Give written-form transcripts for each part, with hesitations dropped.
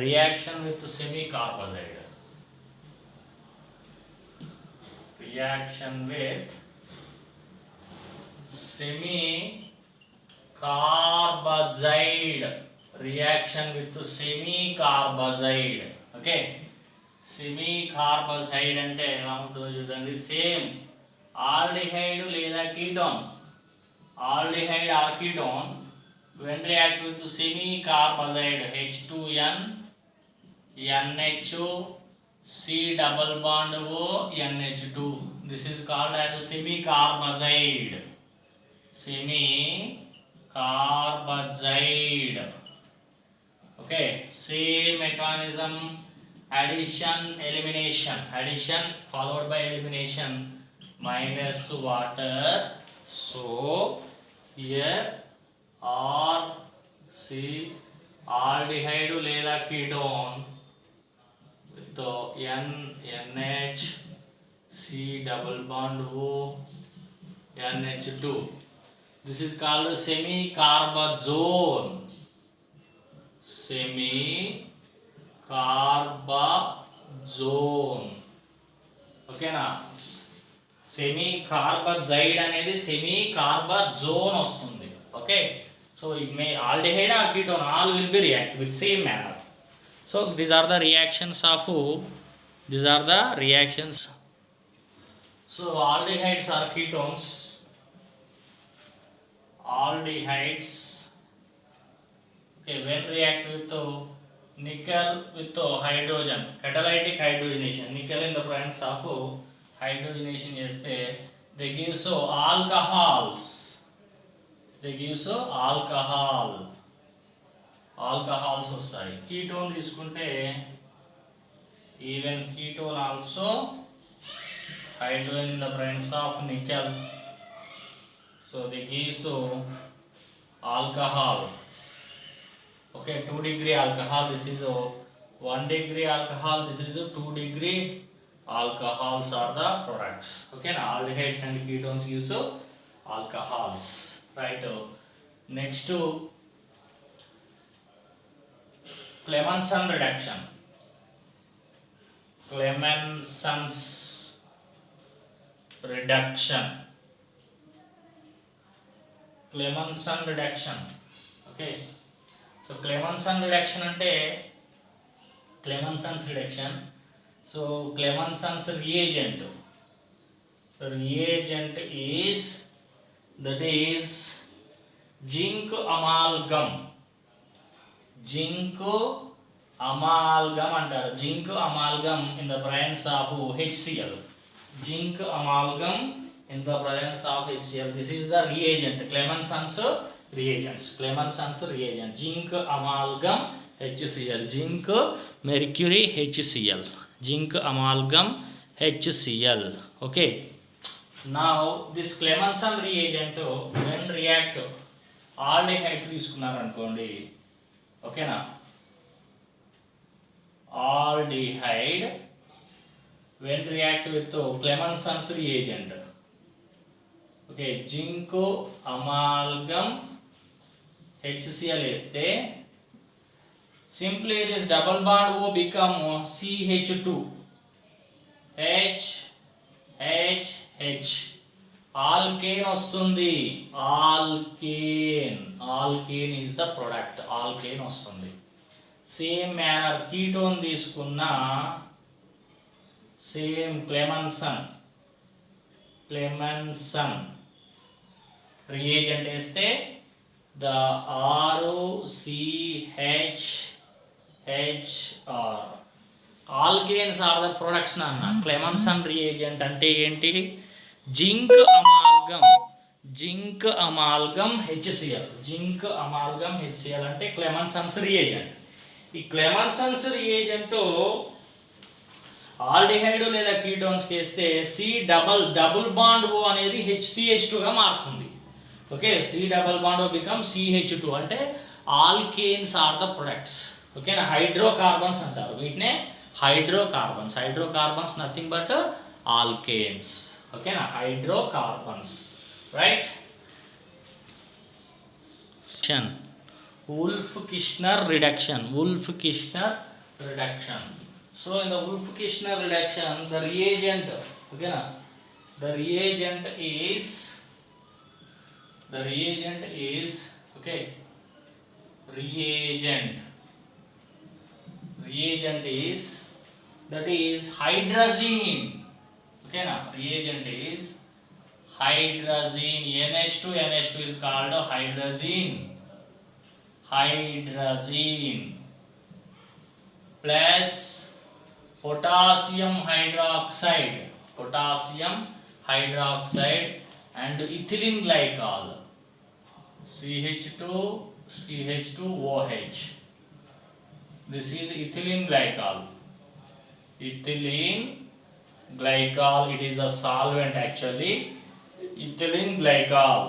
reaction with semi-carbazide. Reaction with semi-carbazide. Reaction with semi-carbazide. Okay. Semi-carbazide అంటే ఎలా ఉంటుందో చూడండి. సేమ్ ఆల్డిహైడ్ లేదా ketone. Aldehyde or ketone when react with semi-carbazide H2N NH C double bond O NH2. This is called as semi-carbazide. Semi-carbazide. Okay, same mechanism, addition, elimination. Addition followed by elimination minus water. So here R C aldehyde లేదా ketone with N NH C double bond O NH2. This is called semi-carbazone. Semi-carbazone. Okay na? Semi-carbazide అనేది semi-carbazone వస్తుంది. Okay, so it may aldehyde or ketone all will be react with same manner. So these are the reactions. So aldehydes are ketones. Aldehydes, okay, when react with nickel with hydrogen, catalytic hydrogenation, nickel in the presence of hydrogenation చేస్తే they give so alcohols. Alcohols వస్తాయి. Ketone తీసుకుంటే even ketone also hydrogen in the presence of nickel, so they give so alcohol. Okay, 2 degree alcohol, this is 1 degree alcohol, this is 2 degree alcohols are the products. Okay, now aldehydes and ketones give so alcohols, right? Next to Clemmensen reduction. Clemmensen's reduction. Clemmensen reduction. Okay, so Clemmensen reduction ante Clemmensen's reduction. So Clemmensen's reagent is, that is zinc amalgam. Zinc amalgam antaru. Zinc amalgam in the presence of HCl. Zinc amalgam in the presence of HCl. This is the reagent. Clemmensen's reagents. Clemmensen's reagent. Zinc amalgam HCl. Zinc mercury HCl. Zinc amalgam HCl. Okay. Now this Clemmensen reagent when react aldehydes తీసుకున్నారు అనుకోండి. ఓకేనా? Aldehyde when react with Clemmensen's reagent. Okay, zinc amalgam HCl వేస్తే simply this double bond O become CH2 H alkane వస్తుంది. Alkane is the product. Alkane వస్తుంది. Same manner ketone తీసుకున్న same Clemmensen reagent వేస్తే the RCHHR alkanes are the products నాన్న. Clemmensen reagent అంటే ఏంటి? Zinc amalgam HCl. Zinc amalgam HCl అంటే Clemmensen's reagent. ఈ Clemmensen's reagent aldehyde లేదా కీటోన్స్ వేస్తే C డబుల్ బాండ్ O అనేది HCH2 గా మారుతుంది. Okay, C double bond O become CH2 అంటే ఆల్కేన్స్ ఆర్ ద ప్రొడక్ట్స్. ఓకేనా? హైడ్రోకార్బన్స్ అంటారు వీటినే. Hydrocarbons nothing but alkanes. ఓకేనా? Hydrocarbons, right? Wolff-Kishner reduction. Wolff-Kishner reduction. So in the Wolff-Kishner reduction, the reagent, okay na? The reagent is okay. Reagent is that is hydrazine. Okay na? Reagent is hydrazine. NH2 is called hydrazine. Hydrazine plus potassium hydroxide and ethylene glycol CH2OH. This is ethylene glycol. It is a solvent actually. Ethylene glycol.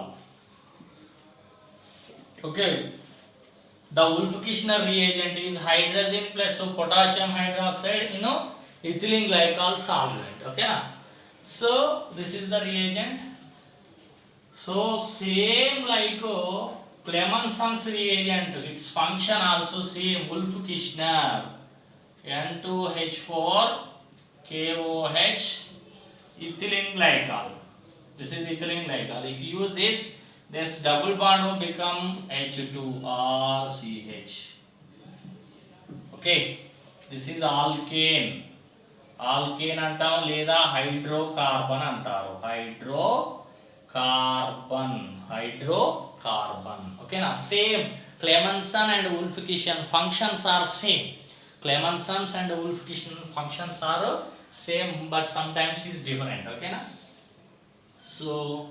Okay. The Wolff-Kishner reagent is hydrazine plus potassium hydroxide in ethylene glycol solvent. Okay. So this is the reagent. So same like Clemenson's reagent, its function also same. Wolff-Kishner N2H4 KOH ethylene glycol. This is ethylene glycol. If you use this double bond will become H2RCH. Okay, this is alkane. Alkane antam leda hydrocarbon antaru. Hydrocarbon. Okay na, same. Clemenson and Wolff-Kishner functions are same. Clemenson's and Wolff-Kishner functions are same, but sometimes is different. Okay na. So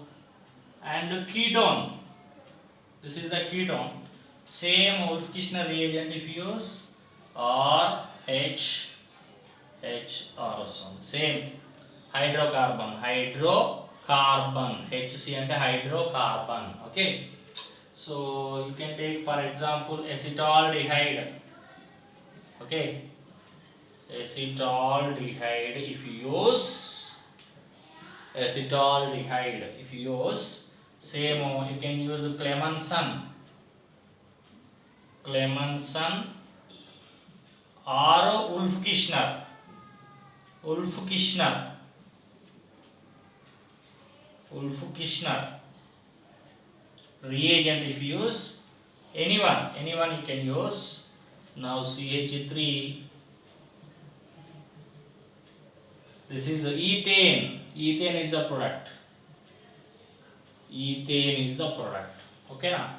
and ketone, this is the ketone, same Wolff-Kishner reagent if you use or H or same hydrocarbon HC and hydrocarbon. Okay, so you can take for example acetaldehyde. Okay, acetaldehyde if you use same, you can use Clemenson or Wolff-Kishner reagent if you use anyone you can use. Now CH3, this is ethane is the product. Okay na.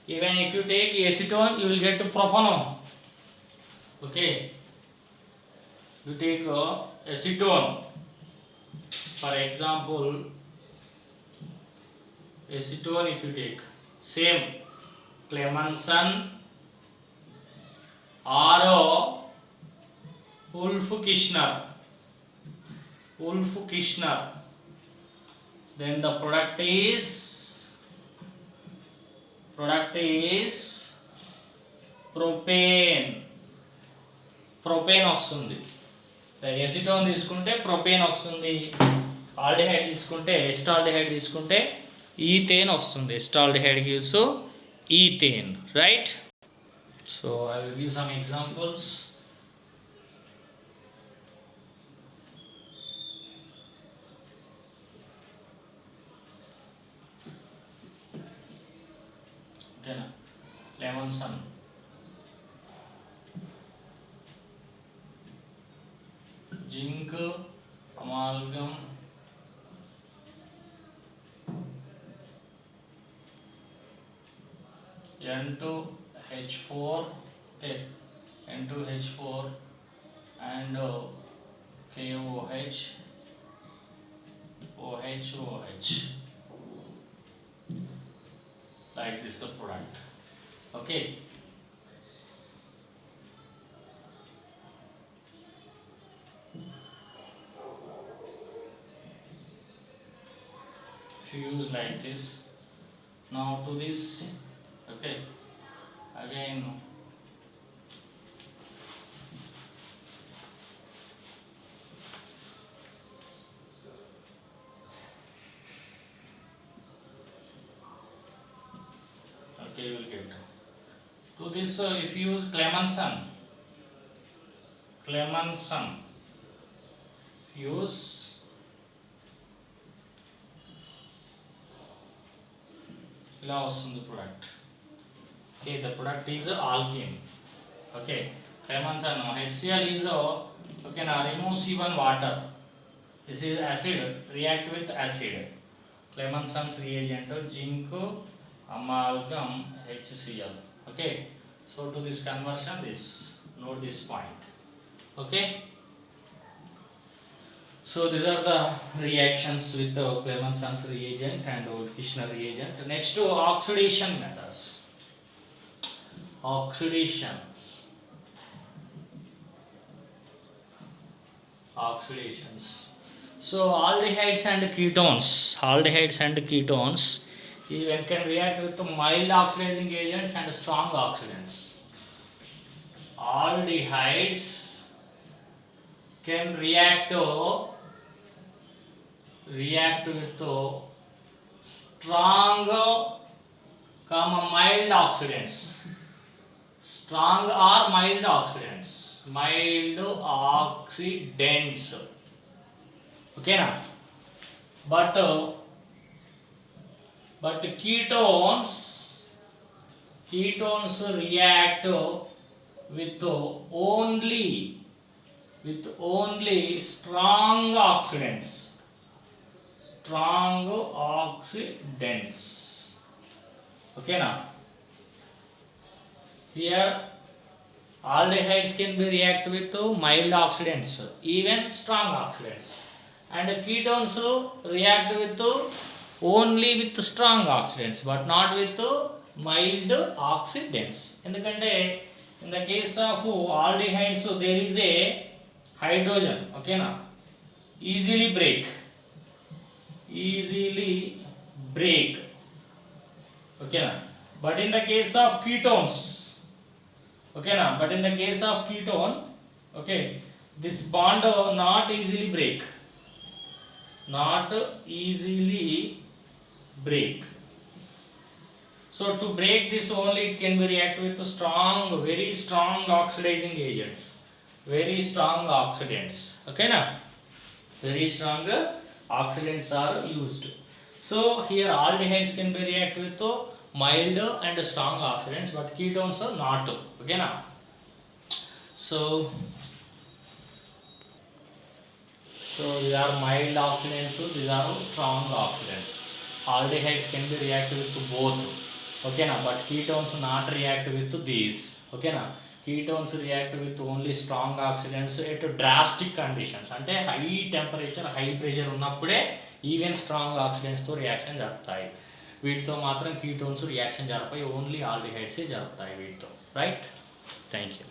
Even if you take acetone, you will get to propanone. Okay, you take acetone, for example acetone, if you take same Clemenson or Wolff-Kishner, then the product is propane వస్తుంది. Acetone తీసుకుంటే propane వస్తుంది. Aldehyde తీసుకుంటే acetaldehyde తీసుకుంటే ethane వస్తుంది. Acetaldehyde gives ethane, right? So I will give some examples. ఓకేనా? Clemenson, zinc amalgam, N2H4, okay, N2H4 and KOH, OH, like this the product. Okay, fuse like this. Now to this, okay, again okay, you will get this if you use Clemmensen use ఇలా వస్తుంది product. Okay, the product is alkene. Okay, Clemmensen HCl is okay now remove C1 water. This is acid, react with acid. Clemmensen's reagent zinc amalgam HCl. Okay, so to this conversion, this note this point. Okay, so these are the reactions with the Clemmensen's reagent and Kirschner reagent. Next to oxidation methods. Oxidations. So aldehydes and ketones even can react with mild oxidizing agents and strong oxidants. Aldehydes can react with strong, mild oxidants. Strong or mild oxidants. Mild oxidants. Okay now. But ketones react with only strong oxidants. Okay now. Here aldehydes can be react with mild oxidants, even strong oxidants, and ketones react with only with strong oxidants but not with mild oxidants. ఎందుకంటే in the case of aldehydes there is a hydrogen, okay na, easily break, okay na, but in the case of ketones, okay na, okay, this bond not easily break. So to break this only it can be react with very strong oxidizing agents, very strong oxidants. Okay na, very strong oxidants are used. So here aldehydes can be react with mild and strong oxidants but ketones are not. Okay na. So these are mild oxidants, these are strong oxidants. Aldehydes can be react with both. Okay na, but ketones not react with these. Okay na, ketones react with only strong oxidants at drastic conditions. అంటే high temperature high pressure ఉన్నప్పుడే even strong ఆక్సిడెంట్స్తో reaction జరుపుతాయి. వీటితో మాత్రం ketones reaction జరపాయి, only ఆల్డిహైడ్సే జరుపుతాయి వీటితో. Right, thank you.